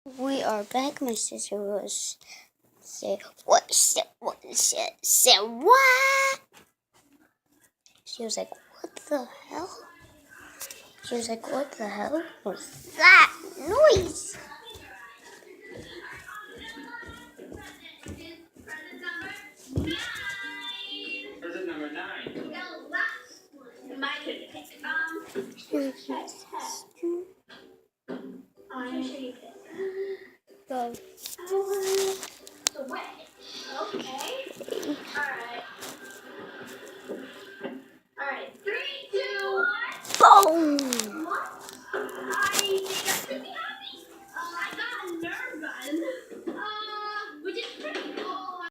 We are back. My sister was say what? Say what? She was like, "What the hell?" She was like, "What the hell was that noise?" Present number 9. My turn to pick. I'm sure you pick. Go.